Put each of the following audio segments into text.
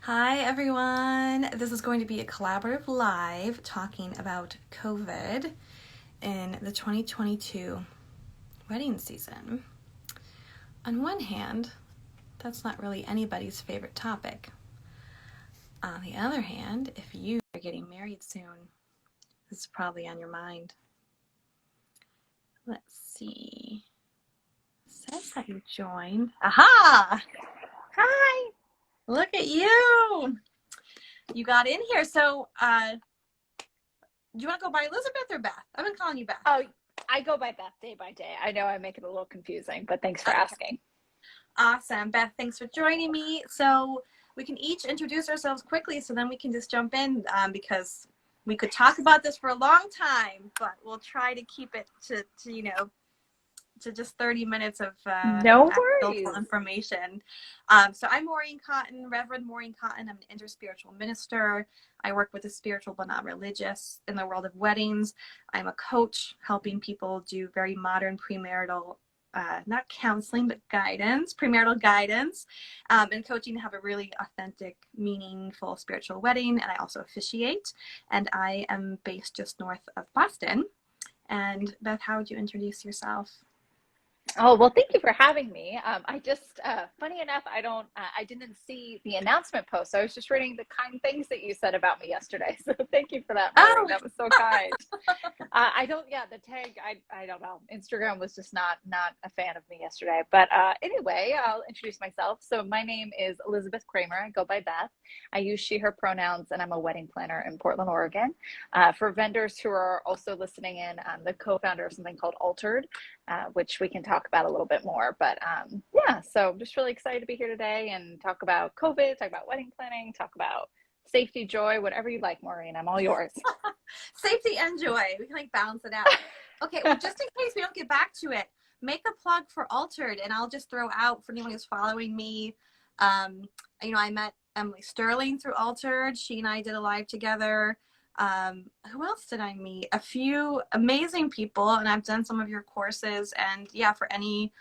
Hi, everyone. This is going to be a collaborative live talking about COVID in the 2022 wedding season. On one hand, that's not really anybody's favorite topic. On the other hand, if you are getting married soon, this is probably on your mind. Let's see. It says that you joined. Aha! Hi! Look at you! You got in here. So, do you want to go by Elizabeth or Beth? I've been calling you Beth. Oh, I go by Beth day by day. I know I make it a little confusing, but thanks for asking. Awesome. Beth, thanks for joining me. So we can each introduce ourselves quickly so then we can just jump in because we could talk about this for a long time, but we'll try to keep it to just 30 minutes of No helpful worries. information. So I'm Maureen Cotton, Reverend Maureen Cotton. I'm an interspiritual minister. I work with the spiritual but not religious in the world of weddings. I'm a coach helping people do very modern premarital, not counseling, but guidance, premarital guidance, and coaching to have a really authentic, meaningful spiritual wedding. And I also officiate, and I am based just north of Boston. And Beth, how would you introduce yourself? Oh, well, thank you for having me. I just, funny enough, I didn't see the announcement post. I was just reading the kind things that you said about me yesterday. So thank you for that, Maureen. Oh, That was so kind. The tag, I don't know. Instagram was just not a fan of me yesterday. But anyway, I'll introduce myself. So my name is Elizabeth Kramer. I go by Beth. I use she, her pronouns, and I'm a wedding planner in Portland, Oregon. For vendors who are also listening in, I'm the co-founder of something called Altered, which we can talk about a little bit more. But so I'm just really excited to be here today and talk about COVID, talk about wedding planning, talk about safety, joy, whatever you like, Maureen. I'm all yours. safety and joy. We can balance it out. Okay, well, just in case we don't get back to it, make a plug for Altered, and I'll just throw out for anyone who's following me. I met Emily Sterling through Altered. She and I did a live together. Who else did I meet? A few amazing people, and I've done some of your courses. And yeah, for any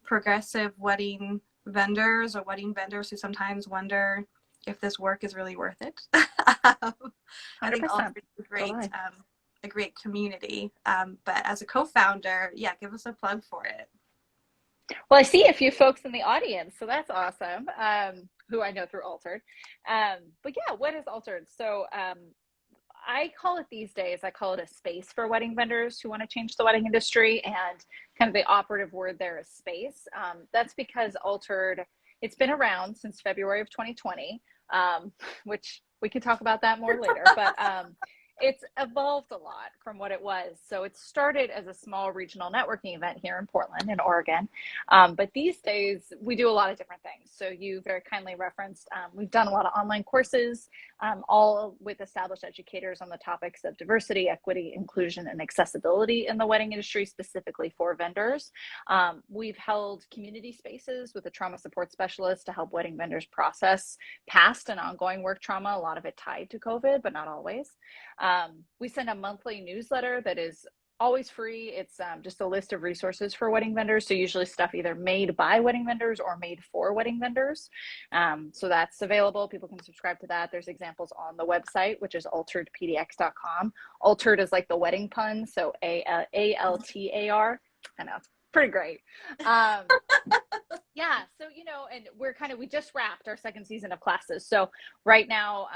progressive wedding vendors or wedding vendors who sometimes wonder if this work is really worth it. I think Altered is great, a great community. But as a co-founder, yeah, give us a plug for it. Well, I see a few folks in the audience, so that's awesome, who I know through Altered. But yeah, what is Altered? So I call it these days, I call it a space for wedding vendors who want to change the wedding industry. And kind of the operative word there is space. That's because Altered, it's been around since February of 2020, which we could talk about that more later. But it's evolved a lot from what it was. So it started as a small regional networking event here in Portland, in Oregon. But these days, we do a lot of different things. So you very kindly referenced, we've done a lot of online courses, all with established educators on the topics of diversity, equity, inclusion, and accessibility in the wedding industry, specifically for vendors. We've held community spaces with a trauma support specialist to help wedding vendors process past and ongoing work trauma, a lot of it tied to COVID, but not always. We send a monthly newsletter that is always free. It's just a list of resources for wedding vendors. So usually stuff either made by wedding vendors or made for wedding vendors. So that's available. People can subscribe to that. There's examples on the website, which is alteredpdx.com. Altered is like the wedding pun. So ALTAR. I know, it's pretty great. Yeah, so and we just wrapped our second season of classes. So right now,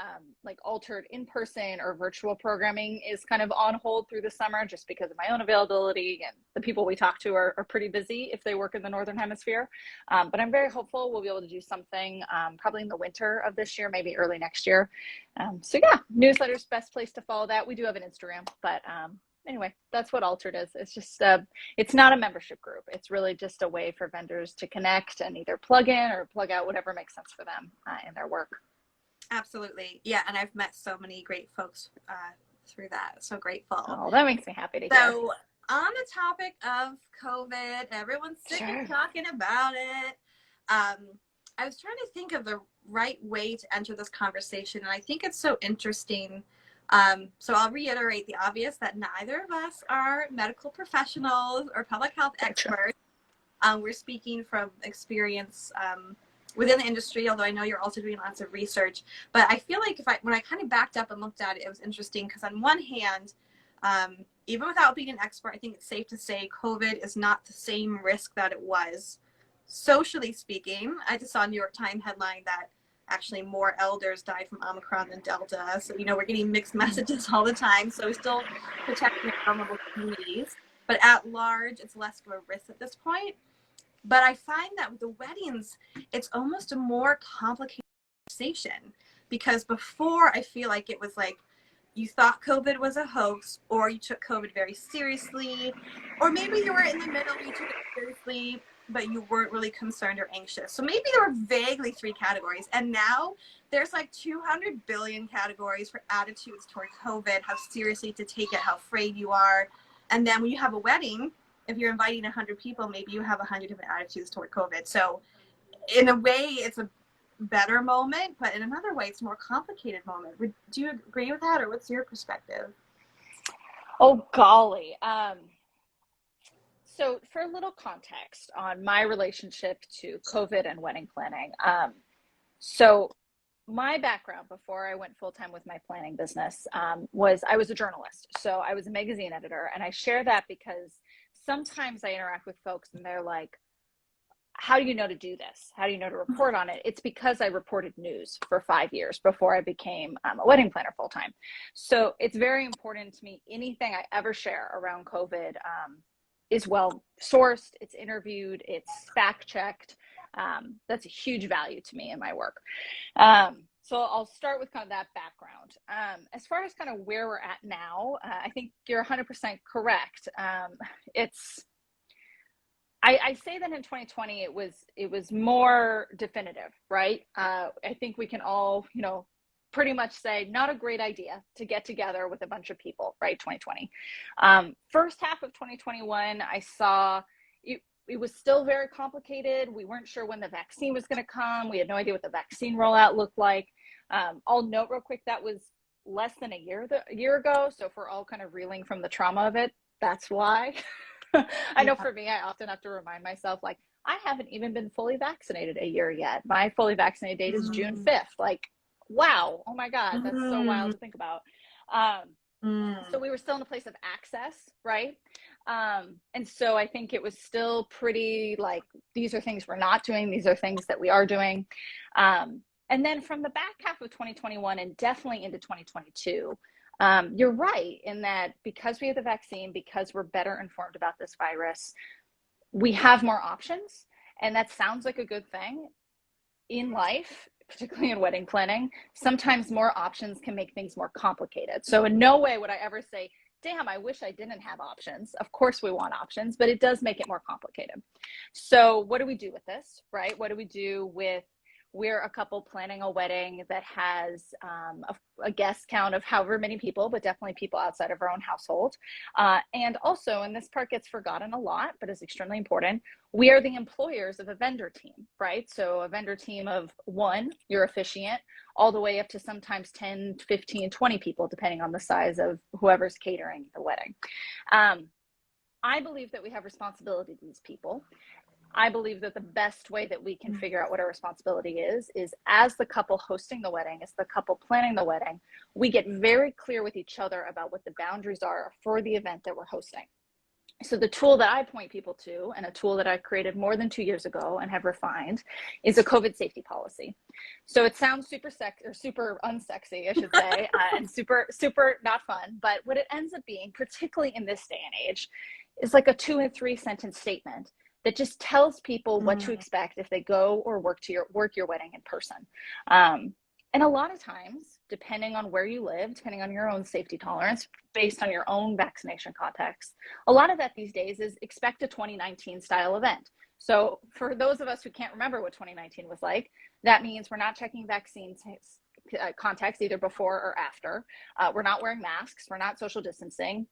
like Altered in-person or virtual programming is kind of on hold through the summer just because of my own availability, and the people we talk to are pretty busy if they work in the Northern Hemisphere. But I'm very hopeful we'll be able to do something probably in the winter of this year, maybe early next year. So yeah, newsletter's best place to follow that. We do have an Instagram, but anyway, that's what Altered is. It's just, it's not a membership group. It's really just a way for vendors to connect and either plug in or plug out whatever makes sense for them in their work. Absolutely. Yeah. And I've met so many great folks through that. So grateful. Oh, that makes me happy to hear. So on the topic of COVID, everyone's sick of talking about it. I was trying to think of the right way to enter this conversation. And I think it's so interesting. So I'll reiterate the obvious that neither of us are medical professionals or public health experts. We're speaking from experience within the industry, although I know you're also doing lots of research. But I feel like when I kind of backed up and looked at it, it was interesting because on one hand, even without being an expert, I think it's safe to say COVID is not the same risk that it was. Socially speaking, I just saw a New York Times headline that actually more elders died from Omicron than Delta. So, we're getting mixed messages all the time. So we're still protecting vulnerable communities. But at large, it's less of a risk at this point. But I find that with the weddings, it's almost a more complicated conversation because before I feel like it was like you thought COVID was a hoax, or you took COVID very seriously, or maybe you were in the middle, you took it seriously, but you weren't really concerned or anxious. So maybe there were vaguely 3 categories. And now there's like 200 billion categories for attitudes toward COVID, how seriously to take it, how afraid you are. And then when you have a wedding, if you're inviting 100 people, maybe you have 100 different attitudes toward COVID. So in a way, it's a better moment, but in another way, it's a more complicated moment. Do you agree with that, or what's your perspective? Oh, golly. So for a little context on my relationship to COVID and wedding planning. So my background before I went full-time with my planning business was I was a journalist. So I was a magazine editor, and I share that because sometimes I interact with folks and they're like, how do you know to do this? How do you know to report on it? It's because I reported news for 5 years before I became a wedding planner full-time. So it's very important to me. Anything I ever share around COVID is well sourced, it's interviewed, it's fact checked. That's a huge value to me in my work. So I'll start with kind of that background. As far as kind of where we're at now, I think you're 100% correct. I say that in 2020, it was more definitive, right? I think we can all, pretty much say not a great idea to get together with a bunch of people, right? 2020. First half of 2021, I saw it was still very complicated. We weren't sure when the vaccine was going to come. We had no idea what the vaccine rollout looked like. I'll note real quick, that was less than a year ago. So if we're all kind of reeling from the trauma of it, that's why. I know for me, I often have to remind myself, like, I haven't even been fully vaccinated a year yet. My fully vaccinated date is June 5th. Like, wow. Oh my God. That's so wild to think about. So we were still in a place of access, right? And so I think it was still pretty like, these are things we're not doing. These are things that we are doing. And then from the back half of 2021 and definitely into 2022, you're right in that because we have the vaccine, because we're better informed about this virus, we have more options. And that sounds like a good thing. In life, particularly in wedding planning, sometimes more options can make things more complicated. So in no way would I ever say, damn, I wish I didn't have options. Of course we want options, but it does make it more complicated. So what do we do with this, right? What do we do with, we're a couple planning a wedding that has a guest count of however many people, but definitely people outside of our own household. And also, and this part gets forgotten a lot, but is extremely important, we are the employers of a vendor team, right? So a vendor team of 1, your officiant, all the way up to sometimes 10, 15, 20 people, depending on the size of whoever's catering the wedding. I believe that we have responsibility to these people. I believe that the best way that we can figure out what our responsibility is as the couple hosting the wedding, as the couple planning the wedding, we get very clear with each other about what the boundaries are for the event that we're hosting. So the tool that I point people to, and a tool that I created more than 2 years ago and have refined, is a COVID safety policy. So it sounds super unsexy, I should say, and super not fun. But what it ends up being, particularly in this day and age, is like a 2 and 3 sentence statement that just tells people what to expect if they go or work your wedding in person. And a lot of times, depending on where you live, depending on your own safety tolerance, based on your own vaccination context, a lot of that these days is expect a 2019 style event. So for those of us who can't remember what 2019 was like, that means we're not checking vaccine context either before or after. We're not wearing masks. We're not social distancing.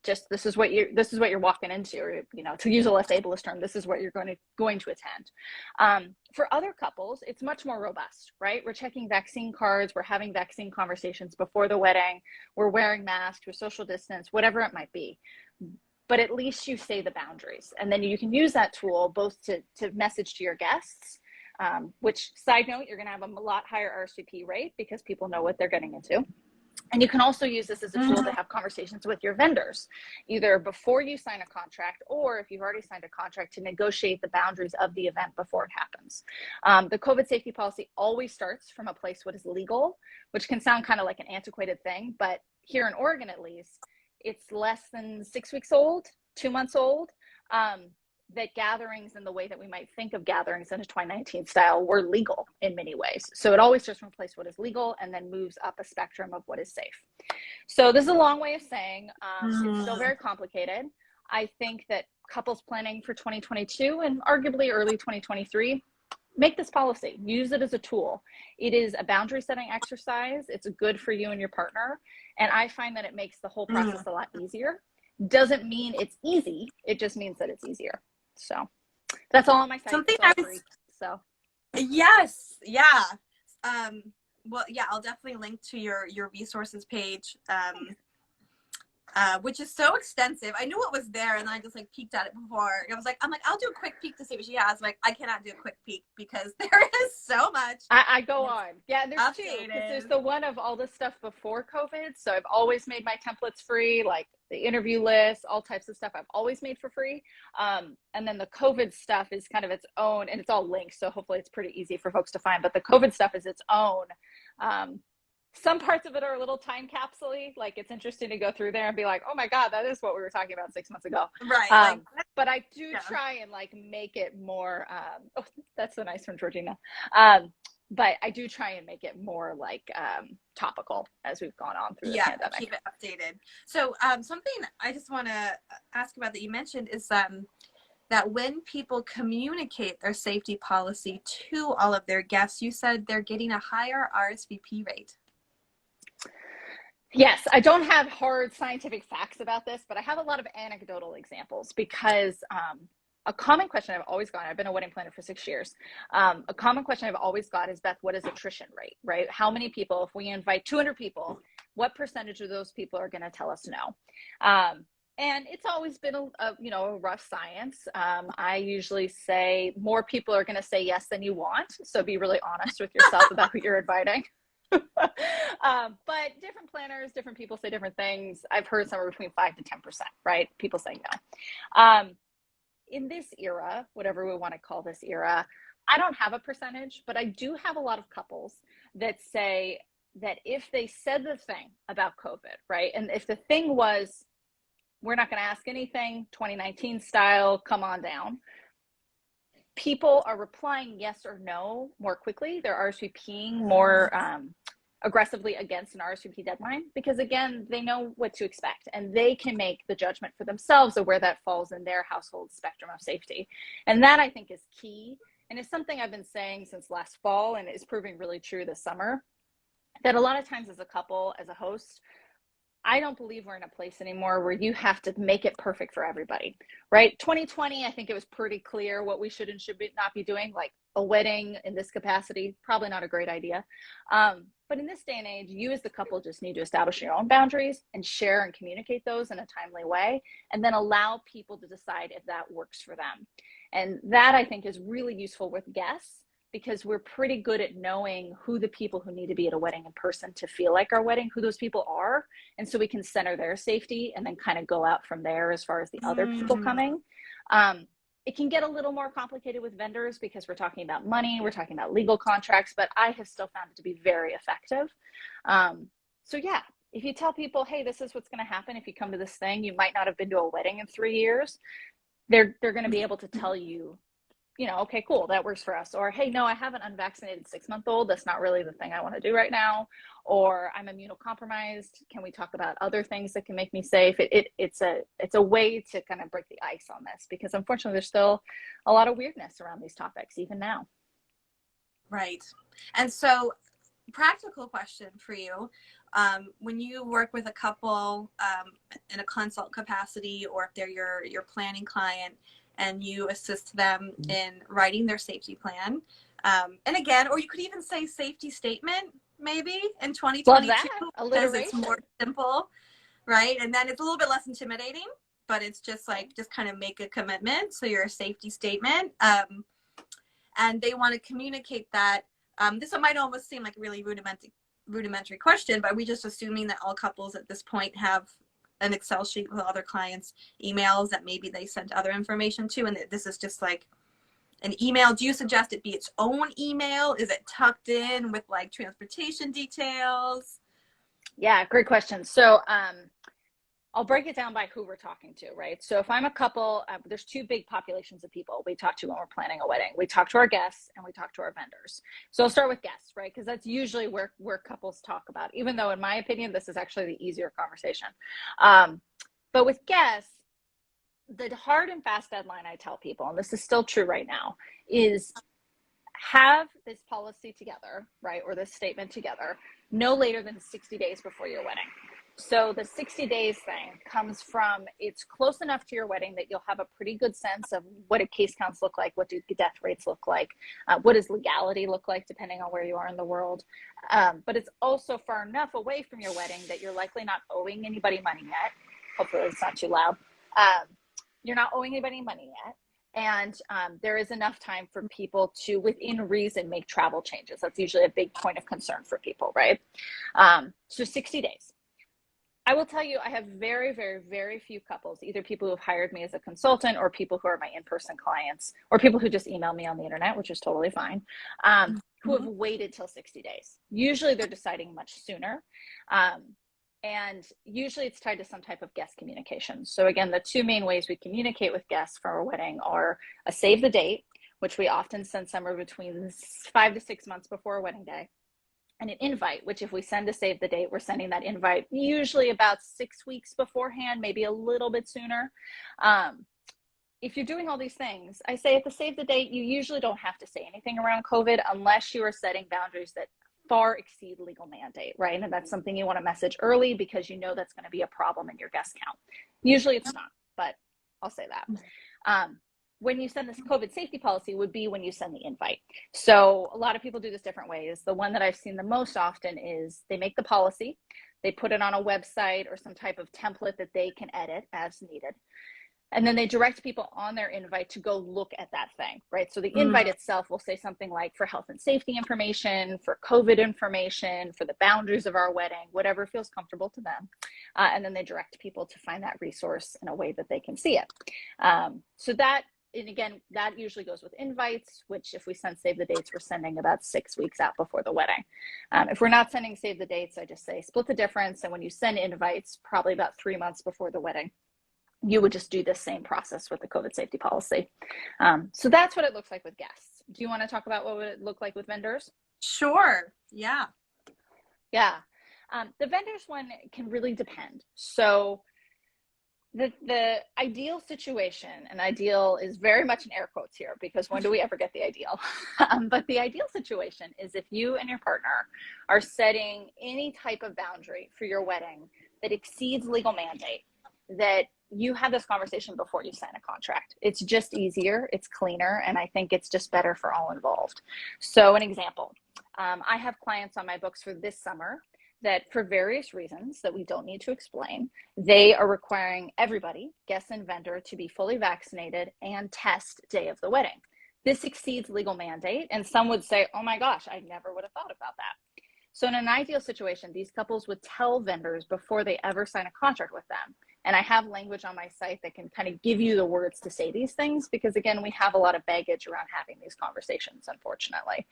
Just this is what you're walking into, or, to use a less ableist term, this is what you're going to attend. For other couples, it's much more robust, right? We're checking vaccine cards, we're having vaccine conversations before the wedding, we're wearing masks, we're social distance, whatever it might be. But at least you say the boundaries, and then you can use that tool both to message to your guests, which, side note, you're going to have a lot higher RSVP rate because people know what they're getting into. And you can also use this as a tool to have conversations with your vendors, either before you sign a contract, or if you've already signed a contract, to negotiate the boundaries of the event before it happens. The COVID safety policy always starts from a place what is legal, which can sound kind of like an antiquated thing, but here in Oregon, at least, it's less than 6 weeks old, 2 months old. That gatherings in the way that we might think of gatherings in a 2019 style were legal in many ways. So it always starts from a place what is legal and then moves up a spectrum of what is safe. So this is a long way of saying it's still very complicated. I think that couples planning for 2022 and arguably early 2023, make this policy, use it as a tool. It is a boundary setting exercise. It's good for you and your partner. And I find that it makes the whole process a lot easier. Doesn't mean it's easy. It just means that it's easier. So that's all on my site. Something so yes, yeah. Well, yeah, I'll definitely link to your resources page, which is so extensive. I knew it was there, and then I just like peeked at it before. I'm like, I'll do a quick peek to see what she has. Like, I cannot do a quick peek because there is so much. I go on. Yeah, there's updated. Two. There's the one of all this stuff before COVID. So I've always made my templates free, like the interview list, all types of stuff I've always made for free. And then the COVID stuff is kind of its own, and it's all linked. So hopefully it's pretty easy for folks to find. But the COVID stuff is its own. Some parts of it are a little time capsule-y. Like, it's interesting to go through there and be like, oh my God, that is what we were talking about 6 months ago. Right. But I do try and like make it more, oh, that's so nice from Georgina. But I do try and make it more like topical as we've gone on through the pandemic. Keep it updated. So something I just want to ask about that you mentioned is that when people communicate their safety policy to all of their guests, you said they're getting a higher RSVP rate. Yes, I don't have hard scientific facts about this, but I have a lot of anecdotal examples because a common question I've always gotten, I've been a wedding planner for 6 years. A common question I've always got is, Beth, what is attrition rate, right? How many people, if we invite 200 people, what percentage of those people are going to tell us no? And it's always been a rough science. I usually say more people are going to say yes than you want. So be really honest with yourself about who you're inviting. But different planners, different people say different things. I've heard somewhere between 5 to 10%, right? People saying no. In this era, whatever we want to call this era, I don't have a percentage, but I do have a lot of couples that say that if they said the thing about COVID, right? And if the thing was, we're not going to ask anything, 2019 style, come on down. People are replying yes or no more quickly. They're RSVPing more aggressively against an RSVP deadline because, again, they know what to expect and they can make the judgment for themselves of where that falls in their household spectrum of safety. And that, I think, is key. And it's something I've been saying since last fall, and it's proving really true this summer, that a lot of times as a couple, as a host, I don't believe we're in a place anymore where you have to make it perfect for everybody, right? 2020, I think it was pretty clear what we should and should not be doing, like a wedding in this capacity, probably not a great idea. But in this day and age, you as the couple just need to establish your own boundaries and share and communicate those in a timely way, and then allow people to decide if that works for them. And that, I think, is really useful with guests, because we're pretty good at knowing who the people who need to be at a wedding in person to feel like our wedding, who those people are. And so we can center their safety and then kind of go out from there as far as the other people coming. It can get a little more complicated with vendors because we're talking about money, we're talking about legal contracts, but I have still found it to be very effective. So yeah, if you tell people, hey, this is what's gonna happen if you come to this thing, you might not have been to a wedding in 3 years, they're gonna be able to tell you, okay, cool, that works for us. Or, hey, no, I have an unvaccinated 6-month-old. That's not really the thing I want to do right now. Or I'm immunocompromised. Can we talk about other things that can make me safe? It's a way to kind of break the ice on this, because unfortunately there's still a lot of weirdness around these topics, even now. Right. And so, practical question for you. When you work with a couple in a consult capacity, or if they're your planning client, and you assist them in writing their safety plan. And again, or you could even say safety statement, maybe in 2022, because it's more simple, right? And then it's a little bit less intimidating, but it's just kind of make a commitment. So your safety statement. and they want to communicate that. This might almost seem like a really rudimentary question, but we just assuming that all couples at this point have an Excel sheet with other clients' emails that maybe they sent other information to, and that this is just like an email. Do you suggest it be its own email? Is it tucked in with like transportation details? Yeah, great question. So I'll break it down by who we're talking to, right? So if I'm a couple, there's two big populations of people we talk to when we're planning a wedding. We talk to our guests and we talk to our vendors. So I'll start with guests, right? Because that's usually where couples talk about, even though in my opinion, this is actually the easier conversation. But with guests, the hard and fast deadline I tell people, and this is still true right now, is have this policy together, right? Or this statement together, no later than 60 days before your wedding. So the 60 days thing comes from, it's close enough to your wedding that you'll have a pretty good sense of what do case counts look like, what do death rates look like, what does legality look like depending on where you are in the world. But it's also far enough away from your wedding that you're likely not owing anybody money yet. Hopefully it's not too loud. You're not owing anybody money yet. And there is enough time for people to, within reason, make travel changes. That's usually a big point of concern for people, right? So 60 days. I will tell you, I have very, very, very few couples, either people who have hired me as a consultant or people who are my in-person clients or people who just email me on the internet, which is totally fine, who have waited till 60 days. Usually they're deciding much sooner. And usually it's tied to some type of guest communication. So again, the two main ways we communicate with guests for our wedding are a save the date, which we often send somewhere between 5 to 6 months before our wedding day, and an invite, which if we send a save the date, we're sending that invite usually about 6 weeks beforehand, maybe a little bit sooner. If you're doing all these things, I say at the save the date, you usually don't have to say anything around COVID unless you are setting boundaries that far exceed legal mandate, right? And that's something you want to message early because you know that's going to be a problem in your guest count. Usually it's not, but I'll say that. When you send this COVID safety policy would be when you send the invite. So a lot of people do this different ways. The one that I've seen the most often is they make the policy, they put it on a website or some type of template that they can edit as needed. And then they direct people on their invite to go look at that thing, right? So the invite itself will say something like for health and safety information, for COVID information, for the boundaries of our wedding, whatever feels comfortable to them. And then they direct people to find that resource in a way that they can see it. So that, and again, that usually goes with invites, which if we send save the dates, we're sending about 6 weeks out before the wedding. If we're not sending save the dates, I just say split the difference. And when you send invites, probably about 3 months before the wedding, you would just do the same process with the COVID safety policy. So that's what it looks like with guests. Do you want to talk about what would it look like with vendors? Sure. Yeah. Yeah. The vendors one can really depend. So the ideal situation, and ideal is very much in air quotes here because when do we ever get the ideal? But the ideal situation is if you and your partner are setting any type of boundary for your wedding that exceeds legal mandate, that you have this conversation before you sign a contract. It's just easier, it's cleaner, and I think it's just better for all involved. So an example, I have clients on my books for this summer that for various reasons that we don't need to explain, they are requiring everybody, guest and vendor, to be fully vaccinated and test day of the wedding. This exceeds legal mandate, and some would say, oh my gosh, I never would have thought about that. So in an ideal situation, these couples would tell vendors before they ever sign a contract with them. And I have language on my site that can kind of give you the words to say these things because, again, we have a lot of baggage around having these conversations, unfortunately.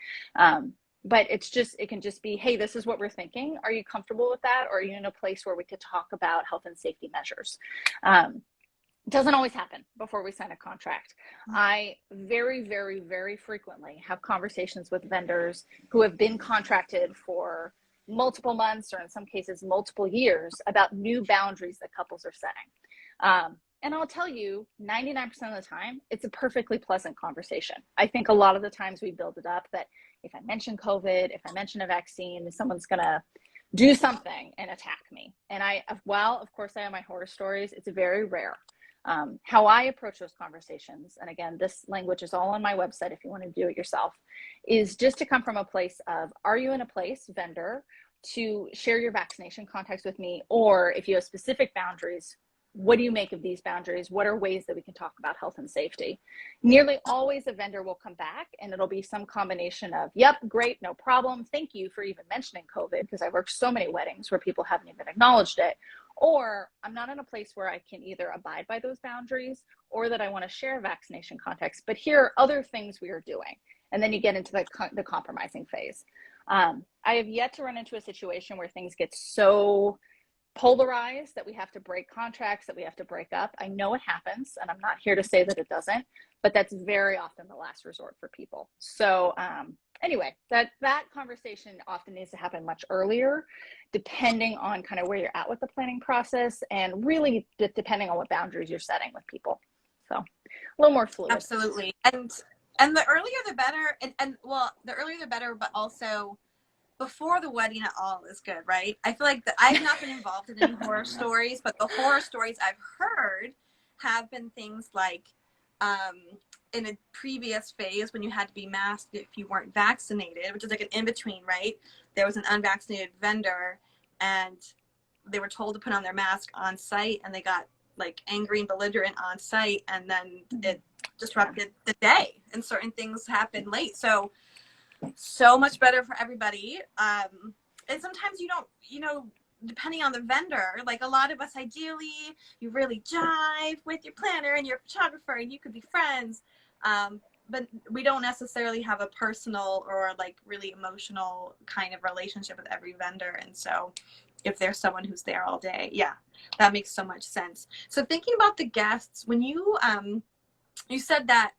But it can just be, hey, this is what we're thinking. Are you comfortable with that? Or are you in a place where we could talk about health and safety measures? It doesn't always happen before we sign a contract. I very, very, very frequently have conversations with vendors who have been contracted for multiple months or in some cases multiple years about new boundaries that couples are setting. And I'll tell you, 99% of the time, it's a perfectly pleasant conversation. I think a lot of the times we build it up that if I mention COVID, if I mention a vaccine, someone's going to do something and attack me. And while of course I have my horror stories, it's very rare. How I approach those conversations, and again, this language is all on my website if you want to do it yourself, is just to come from a place of, are you in a place, vendor, to share your vaccination contacts with me? Or if you have specific boundaries, what do you make of these boundaries? What are ways that we can talk about health and safety? Nearly always a vendor will come back and it'll be some combination of, yep, great, no problem. Thank you for even mentioning COVID, because I worked so many weddings where people haven't even acknowledged it. Or I'm not in a place where I can either abide by those boundaries or that I want to share vaccination context, but here are other things we are doing. And then you get into the compromising phase. I have yet to run into a situation where things get so polarized that we have to break contracts, that we have to break up. I know it happens, and I'm not here to say that it doesn't, but that's very often the last resort for people. So anyway, that conversation often needs to happen much earlier, depending on kind of where you're at with the planning process, and really depending on what boundaries you're setting with people. So a little more fluid. Absolutely. And the earlier the better, and well, the earlier the better, but also before the wedding at all is good, right? I feel like I've not been involved in any horror stories, but the horror stories I've heard have been things like in a previous phase when you had to be masked if you weren't vaccinated, which is like an in-between, right? There was an unvaccinated vendor and they were told to put on their mask on site, and they got like angry and belligerent on site, and then it disrupted the day and certain things happened late. So much better for everybody. And sometimes you don't, depending on the vendor, like a lot of us, ideally, you really jive with your planner and your photographer and you could be friends. But we don't necessarily have a personal or like really emotional kind of relationship with every vendor. And so if there's someone who's there all day, yeah, that makes so much sense. So thinking about the guests, when you said that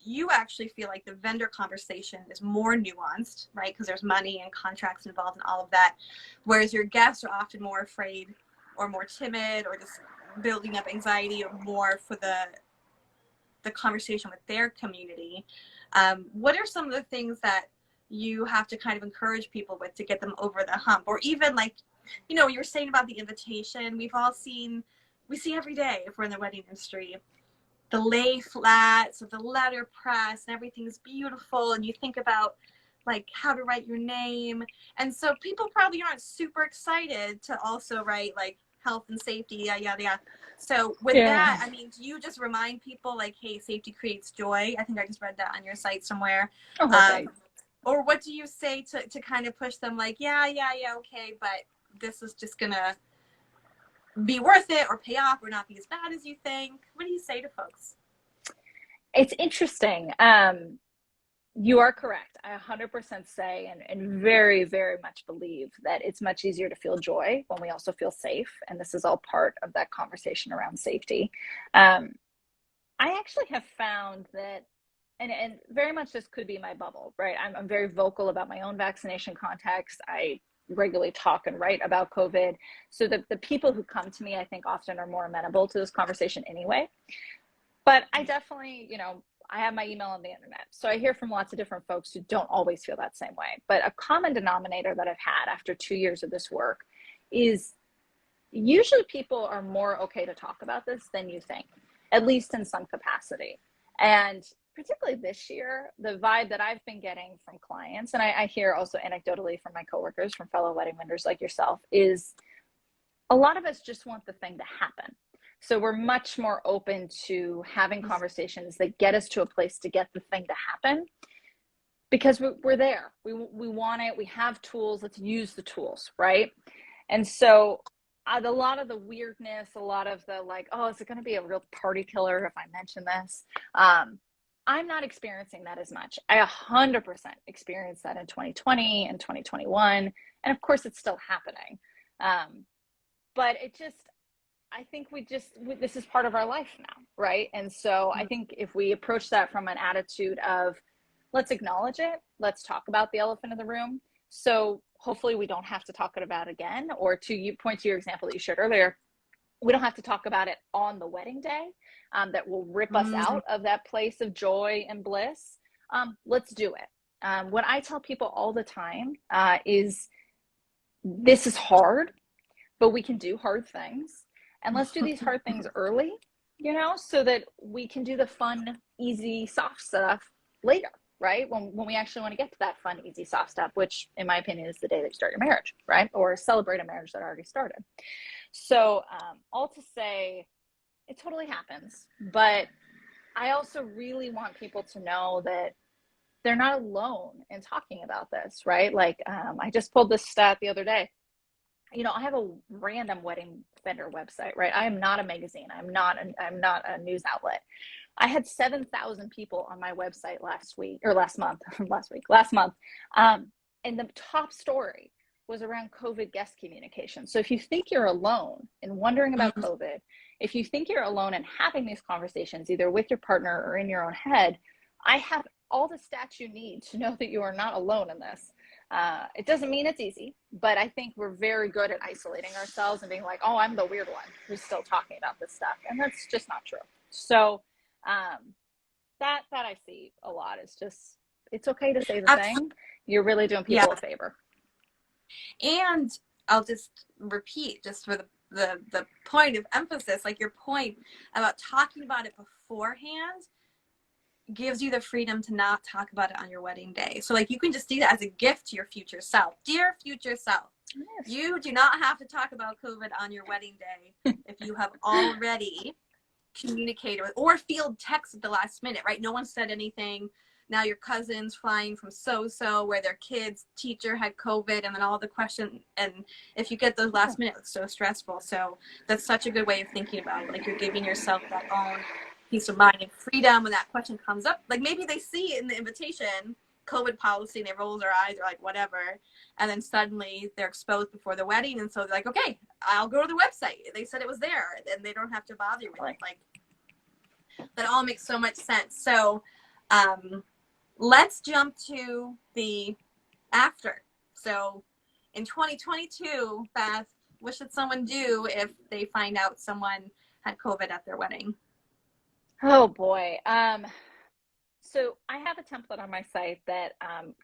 you actually feel like the vendor conversation is more nuanced, right? Because there's money and contracts involved and all of that. Whereas your guests are often more afraid or more timid or just building up anxiety or more for the conversation with their community. What are some of the things that you have to kind of encourage people with to get them over the hump? Or even like, you were saying about the invitation, we see every day if we're in the wedding industry, the lay flats of the letterpress and everything's beautiful, and you think about like how to write your name, and so people probably aren't super excited to also write like health and safety, yada. So with that, I mean, do you just remind people like, hey, safety creates joy? I think I just read that on your site somewhere. Or what do you say to kind of push them like, yeah, okay, but this is just gonna be worth it or pay off or not be as bad as you think? What do you say to folks? It's interesting. You are correct. I 100% say and very, very much believe that it's much easier to feel joy when we also feel safe. And this is all part of that conversation around safety. I actually have found that, and very much this could be my bubble, right? I'm very vocal about my own vaccination context. I regularly talk and write about COVID. So the people who come to me, I think often are more amenable to this conversation anyway. But I definitely, I have my email on the internet. So I hear from lots of different folks who don't always feel that same way. But a common denominator that I've had after 2 years of this work is usually people are more okay to talk about this than you think, at least in some capacity. And particularly this year, the vibe that I've been getting from clients, and I hear also anecdotally from my coworkers, from fellow wedding vendors like yourself, is a lot of us just want the thing to happen. So we're much more open to having conversations that get us to a place to get the thing to happen, because we're there. We want it. We have tools. Let's use the tools, right? And so a lot of the weirdness, a lot of the like, oh, is it going to be a real party killer if I mention this? I'm not experiencing that as much. I 100% experienced that in 2020 and 2021. And of course, it's still happening. But I think this is part of our life now, right? And so I think if we approach that from an attitude of, let's acknowledge it, let's talk about the elephant in the room. So hopefully we don't have to talk about it again, or to you point to your example that you shared earlier, we don't have to talk about it on the wedding day that will rip us out of that place of joy and bliss. Let's do it. What I tell people all the time is this is hard, but we can do hard things. And let's do these hard things early, so that we can do the fun, easy, soft stuff later. right? When we actually want to get to that fun, easy, soft step, which in my opinion is the day that you start your marriage, right? Or celebrate a marriage that already started. So all to say, it totally happens. But I also really want people to know that they're not alone in talking about this, right? Like I just pulled this stat the other day. I have a random wedding vendor website, right? I am not a magazine. I'm not a news outlet. I had 7,000 people on my website last month. And the top story was around COVID guest communication. So if you think you're alone in wondering about COVID, if you think you're alone in having these conversations, either with your partner or in your own head, I have all the stats you need to know that you are not alone in this. It doesn't mean it's easy, but I think we're very good at isolating ourselves and being like, oh, I'm the weird one who's still talking about this stuff. And that's just not true. So that I see a lot is just, it's okay to say the thing. You're really doing people a favor. And I'll just repeat, just for the point of emphasis, like your point about talking about it beforehand gives you the freedom to not talk about it on your wedding day. So like you can just see that as a gift to your future self. Dear future self, yes, you do not have to talk about COVID on your wedding day if you have already communicated with or field text at the last minute, right? No one said anything. Now your cousin's flying from so where their kid's teacher had COVID, and then all the questions, and if you get those last minute, it's so stressful. So that's such a good way of thinking about it. Like you're giving yourself that own peace of mind and freedom when that question comes up. Like maybe they see in the invitation COVID policy and they roll their eyes or like whatever, and then suddenly they're exposed before the wedding, and so they're like, okay, I'll go to the website. They said it was there, and they don't have to bother you with it. Like that all makes so much sense. So let's jump to the after. So in 2022, Beth, what should someone do if they find out someone had COVID at their wedding? Oh boy. So I have a template on my site that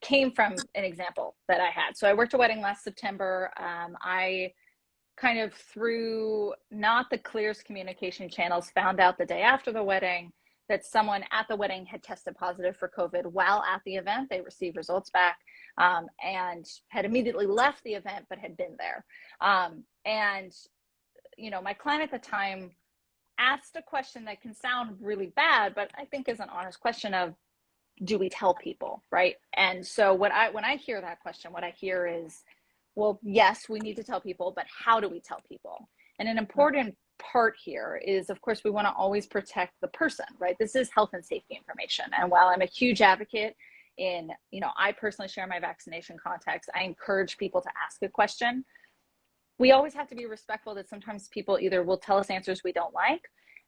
came from an example that I had. So I worked a wedding last September. I kind of through not the clearest communication channels found out the day after the wedding that someone at the wedding had tested positive for COVID while at the event. They received results back and had immediately left the event, but had been there. And, my client at the time asked a question that can sound really bad, but I think is an honest question of, do we tell people, right? And so when I hear that question, what I hear is, well, yes, we need to tell people, but how do we tell people? And an important part here is, of course, we want to always protect the person, right? This is health and safety information. And while I'm a huge advocate in, I personally share my vaccination context, I encourage people to ask a question. We always have to be respectful that sometimes people either will tell us answers we don't like,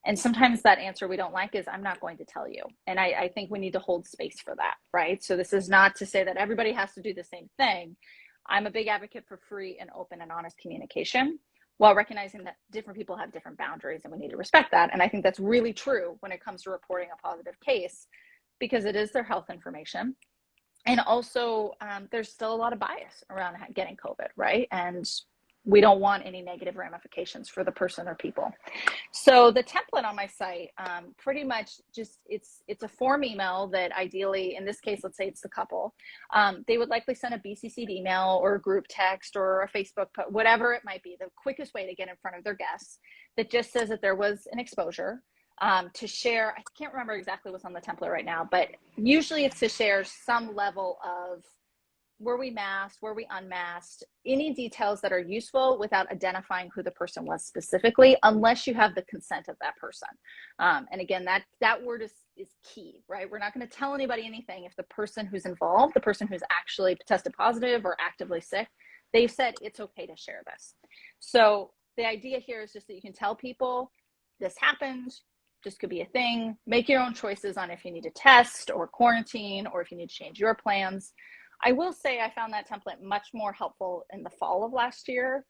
and sometimes that answer we don't like is, I'm not going to tell you. And I think we need to hold space for that, right? So this is not to say that everybody has to do the same thing. I'm a big advocate for free and open and honest communication, while recognizing that different people have different boundaries and we need to respect that. And I think that's really true when it comes to reporting a positive case, because it is their health information. And also there's still a lot of bias around getting COVID, right? And we don't want any negative ramifications for the person or people. So the template on my site, pretty much just, it's a form email that ideally, in this case, let's say it's the couple, they would likely send a BCC'd email or a group text or a Facebook post, whatever it might be, the quickest way to get in front of their guests, that just says that there was an exposure, to share, I can't remember exactly what's on the template right now, but usually it's to share some level of, were we masked? Were we unmasked? Any details that are useful without identifying who the person was specifically, unless you have the consent of that person. And again, that word is key, right? We're not going to tell anybody anything if the person who's involved, the person who's actually tested positive or actively sick, they've said it's okay to share this. So the idea here is just that you can tell people this happened. This could be a thing. Make your own choices on if you need to test or quarantine, or if you need to change your plans. I will say I found that template much more helpful in the fall of last year.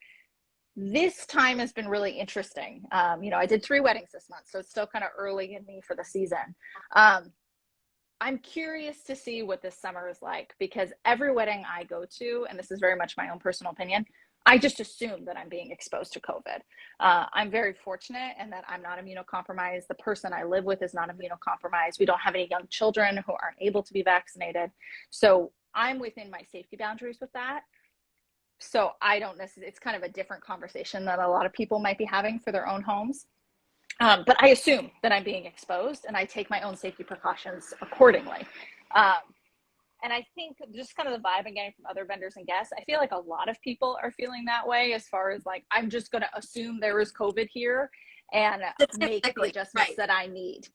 This time has been really interesting. I did 3 weddings this month, so it's still kind of early in me for the season. I'm curious to see what this summer is like, because every wedding I go to, and this is very much my own personal opinion, I just assume that I'm being exposed to COVID. I'm very fortunate in that I'm not immunocompromised. The person I live with is not immunocompromised. We don't have any young children who aren't able to be vaccinated. So I'm within my safety boundaries with that. So I don't necessarily, it's kind of a different conversation that a lot of people might be having for their own homes. But I assume that I'm being exposed, and I take my own safety precautions accordingly. And I think just kind of the vibe I'm getting from other vendors and guests, I feel like a lot of people are feeling that way, as far as like, I'm just going to assume there is COVID here and make the adjustments that I need.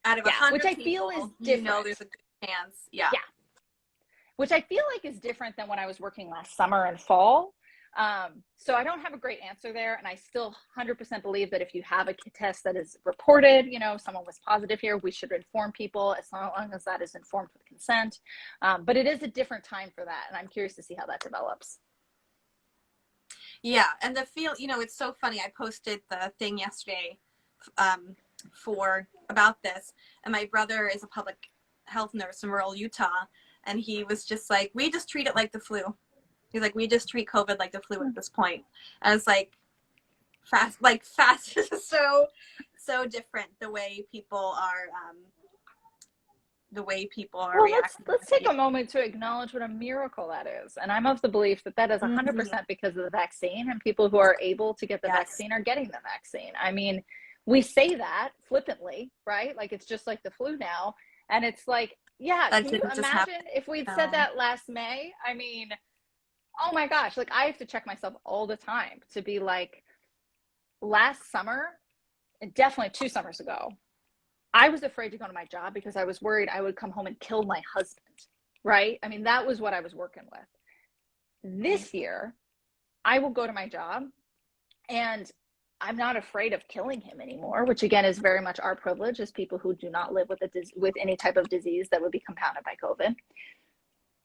Out of 100 which I people, feel is different. there's a good chance. Yeah. Which I feel like is different than when I was working last summer and fall. So I don't have a great answer there. And I still 100% believe that if you have a test that is reported, someone was positive here, we should inform people as long as that is informed with consent. But it is a different time for that. And I'm curious to see how that develops. Yeah. And it's so funny. I posted the thing yesterday about this. And my brother is a public health nurse in rural Utah. And he was just like, we just treat it like the flu. He's like, we just treat COVID like the flu at this point. And it's like, fast is so different the way people are reacting. Let's take a moment to acknowledge what a miracle that is. And I'm of the belief that is 100% because of the vaccine, and people who are able to get the vaccine are getting the vaccine. I mean, we say that flippantly, right? Like, it's just like the flu now. And it's like, yeah, can you imagine if we'd said that last May? I mean, oh my gosh, like, I have to check myself all the time to be like, last summer, and definitely 2 summers ago, I was afraid to go to my job because I was worried I would come home and kill my husband, right? I mean, that was what I was working with. This year, I will go to my job and I'm not afraid of killing him anymore, which again is very much our privilege as people who do not live with any type of disease that would be compounded by COVID.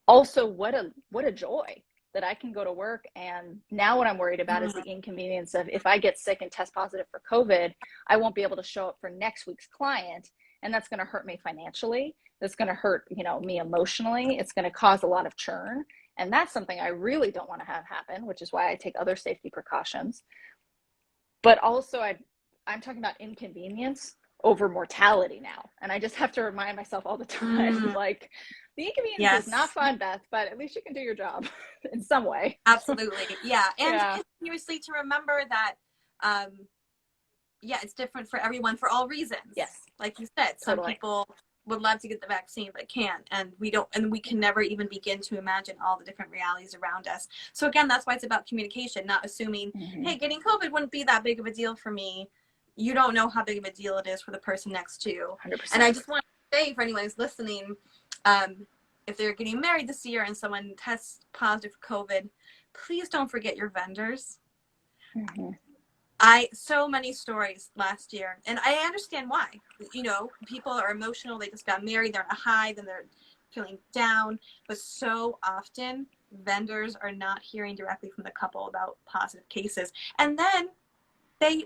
Also, what a joy that I can go to work, and now what I'm worried about is the inconvenience of, if I get sick and test positive for COVID, I won't be able to show up for next week's client, and that's going to hurt me financially. That's going to hurt, me emotionally. It's going to cause a lot of churn, and that's something I really don't want to have happen, which is why I take other safety precautions. But also, I'm talking about inconvenience over mortality now, and I just have to remind myself all the time, like, the inconvenience is not fun, Beth, but at least you can do your job in some way. Absolutely. Yeah. And continuously to remember that, it's different for everyone for all reasons. Yes. Like you said, some people would love to get the vaccine, but can't. And we can never even begin to imagine all the different realities around us. So again, that's why it's about communication, not assuming, hey, getting COVID wouldn't be that big of a deal for me. You don't know how big of a deal it is for the person next to you. 100%. And I just want to say, for anyone who's listening, if they're getting married this year and someone tests positive for COVID, please don't forget your vendors. So many stories last year, and I understand why. People are emotional. They just got married. They're on a high, then they're feeling down. But so often, vendors are not hearing directly from the couple about positive cases, and then they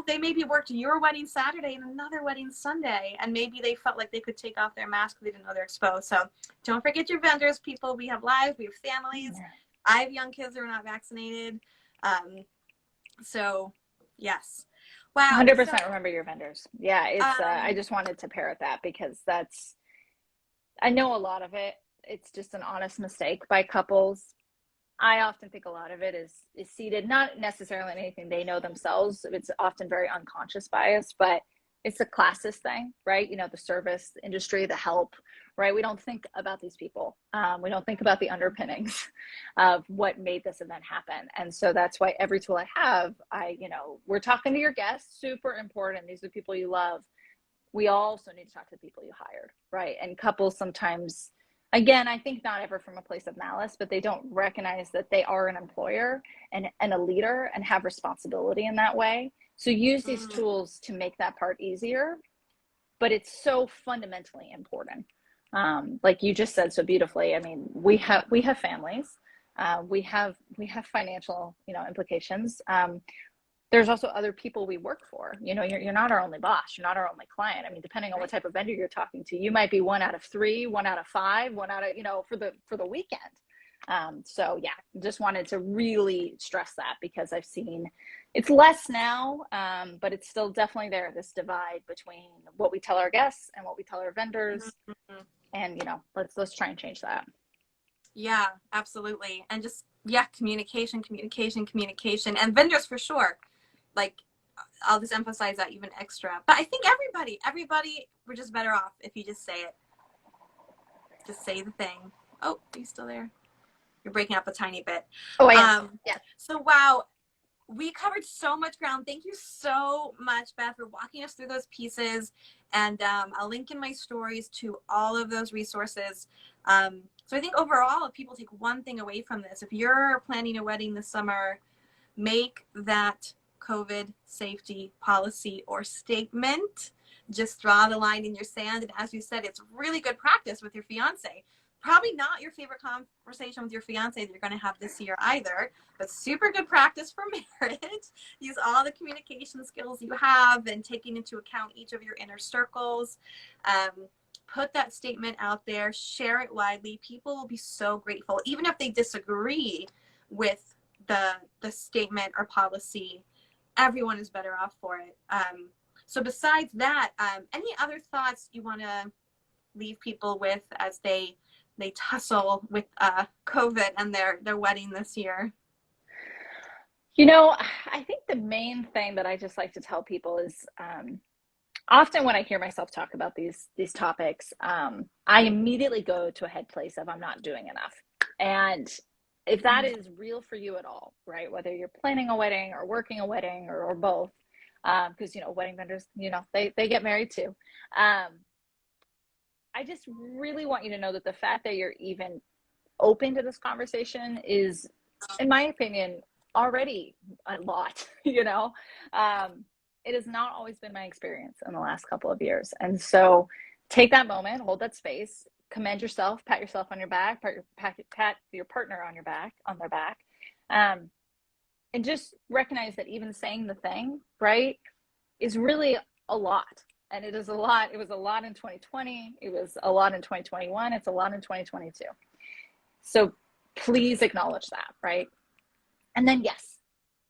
maybe worked your wedding Saturday and another wedding Sunday, and maybe they felt like they could take off their mask. They didn't know they're exposed. So don't forget your vendors, people. We have lives. We have families. I have young kids that are not vaccinated. So yes. Wow. 100% remember your vendors. Yeah. It's, I just wanted to parrot that because I know a lot of it's just an honest mistake by couples. I often think a lot of it is seated, not necessarily in anything they know themselves. It's often very unconscious bias, but it's a classist thing, right? The service industry, the help, right? We don't think about these people. We don't think about the underpinnings of what made this event happen. And so that's why every tool I have, we're talking to your guests, super important. These are the people you love. We also need to talk to the people you hired, right? And couples sometimes, again, I think not ever from a place of malice, but they don't recognize that they are an employer and a leader and have responsibility in that way. So use these tools to make that part easier, but it's so fundamentally important. Like you just said so beautifully. I mean, we have families, we have financial, implications. There's also other people we work for. You're not our only boss. You're not our only client. I mean, depending on what type of vendor you're talking to, you might be 1 out of 3, 1 out of 5, 1 out of, for the weekend. So yeah, just wanted to really stress that because I've seen it's less now, but it's still definitely there, this divide between what we tell our guests and what we tell our vendors. Mm-hmm. And, let's try and change that. Yeah, absolutely. And just, yeah, communication, and vendors for sure. Like, I'll just emphasize that even extra. But I think everybody, we're just better off if you just say it. Just say the thing. Oh, are you still there? You're breaking up a tiny bit. Oh, I am. Yeah. So, wow, we covered so much ground. Thank you so much, Beth, for walking us through those pieces. And I'll link in my stories to all of those resources. So I think overall, if people take one thing away from this, if you're planning a wedding this summer, make that COVID safety policy or statement. Just draw the line in your sand. And as you said, it's really good practice with your fiance. Probably not your favorite conversation with your fiance that you're going to have this year either, but super good practice for marriage. Use all the communication skills you have and taking into account each of your inner circles. Put that statement out there, share it widely. People will be so grateful, even if they disagree with the statement or policy. Everyone is better off for it. So besides that, any other thoughts you want to leave people with as they tussle with COVID and their wedding this year? I think the main thing that I just like to tell people is often when I hear myself talk about these topics, I immediately go to a head place of I'm not doing enough. And if that is real for you at all, right, whether you're planning a wedding or working a wedding or both, because, wedding vendors, they get married too. I just really want you to know that the fact that you're even open to this conversation is, in my opinion, already a lot, It has not always been my experience in the last couple of years. And so take that moment, hold that space, commend yourself, pat yourself on your back, pat your partner on their back. And just recognize that even saying the thing, right, is really a lot. And it is a lot. It was a lot in 2020. It was a lot in 2021. It's a lot in 2022. So please acknowledge that, right? And then, yes,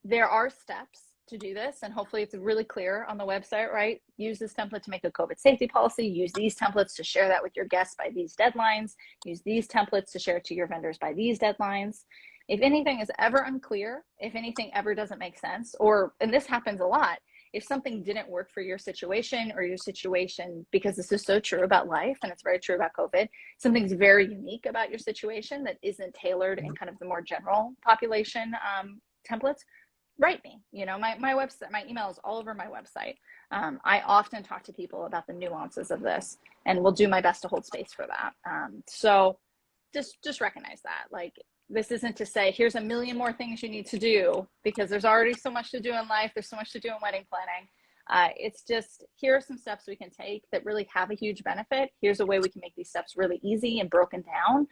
there are steps to do this, and hopefully it's really clear on the website, right? Use this template to make a COVID safety policy. Use these templates to share that with your guests by these deadlines. Use these templates to share to your vendors by these deadlines. If anything is ever unclear, if anything ever doesn't make sense, and this happens a lot, if something didn't work for your situation, because this is so true about life and it's very true about COVID, something's very unique about your situation that isn't tailored in kind of the more general population templates, write me. My website, my email is all over my website. I often talk to people about the nuances of this, and will do my best to hold space for that. So just recognize that. Like, this isn't to say, here's a million more things you need to do, because there's already so much to do in life. There's so much to do in wedding planning. It's just, here are some steps we can take that really have a huge benefit. Here's a way we can make these steps really easy and broken down.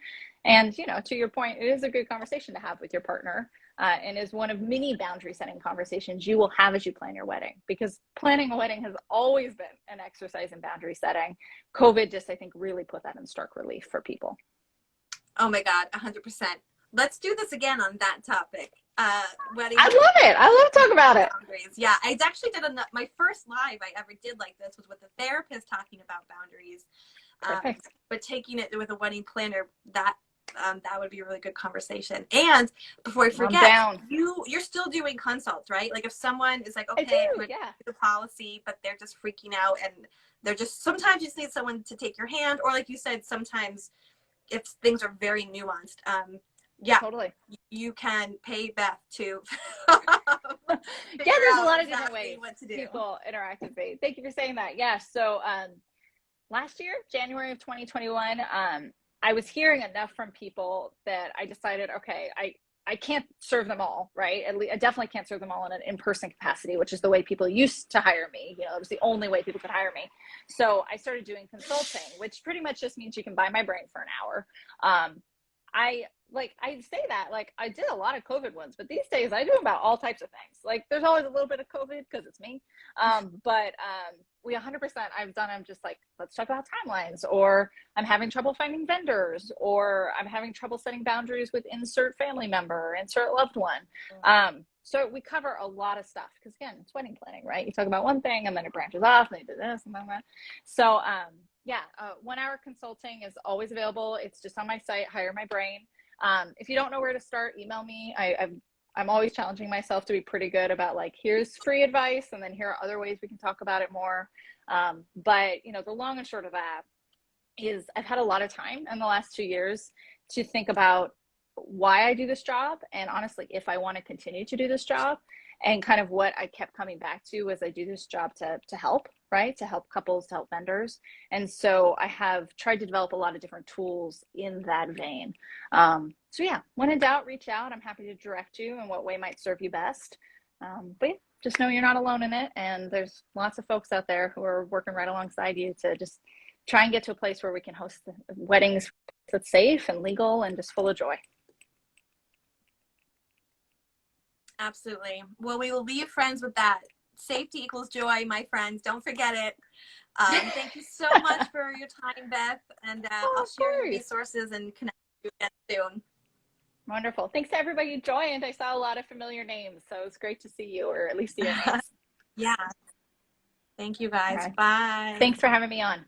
And, to your point, it is a good conversation to have with your partner, and is one of many boundary setting conversations you will have as you plan your wedding, because planning a wedding has always been an exercise in boundary setting. COVID just, I think, really put that in stark relief for people. Oh my God, 100%. Let's do this again on that topic. Wedding. I love it. I love to talk about it. Boundaries. Yeah, I actually did my first live I ever did like this was with a therapist talking about boundaries. Perfect. But taking it with a wedding planner, that would be a really good conversation. And before I forget, you're still doing consults, right? Like if someone is like, okay, I'm going to do the policy, but they're just freaking out, and they're just, sometimes you just need someone to take your hand, or like you said, sometimes if things are very nuanced, yeah, totally. You can pay Beth to. There's a lot of different ways people interact with me. Thank you for saying that. Yeah. So last year, January of 2021, I was hearing enough from people that I decided, okay, I can't serve them all, right? I definitely can't serve them all in an in-person capacity, which is the way people used to hire me. It was the only way people could hire me. So I started doing consulting, which pretty much just means you can buy my brain for an hour. I say that, like, I did a lot of COVID ones, but these days I do about all types of things. Like, there's always a little bit of COVID because it's me. We 100%, I've done, I'm just like, let's talk about timelines, or I'm having trouble finding vendors, or I'm having trouble setting boundaries with insert family member, insert loved one. So we cover a lot of stuff because, again, it's wedding planning, right? You talk about one thing and then it branches off and you do this and then that. So, 1 hour consulting is always available. It's just on my site, Hire My Brain. If you don't know where to start, email me. I'm always challenging myself to be pretty good about, like, here's free advice, and then here are other ways we can talk about it more. But the long and short of that is I've had a lot of time in the last 2 years to think about why I do this job, and honestly, if I want to continue to do this job. And kind of what I kept coming back to was I do this job to help, right? To help couples, to help vendors. And so I have tried to develop a lot of different tools in that vein. When in doubt, reach out. I'm happy to direct you in what way might serve you best. Just know you're not alone in it. And there's lots of folks out there who are working right alongside you to just try and get to a place where we can host weddings that's safe and legal and just full of joy. Absolutely. Well, we will leave friends with that. Safety equals joy, my friends. Don't forget it. Thank you so much for your time, Beth. And I'll share your resources and connect with you again soon. Wonderful. Thanks to everybody who joined. I saw a lot of familiar names, so it's great to see you, or at least see your names. Yeah. Thank you, guys. Bye. Thanks for having me on.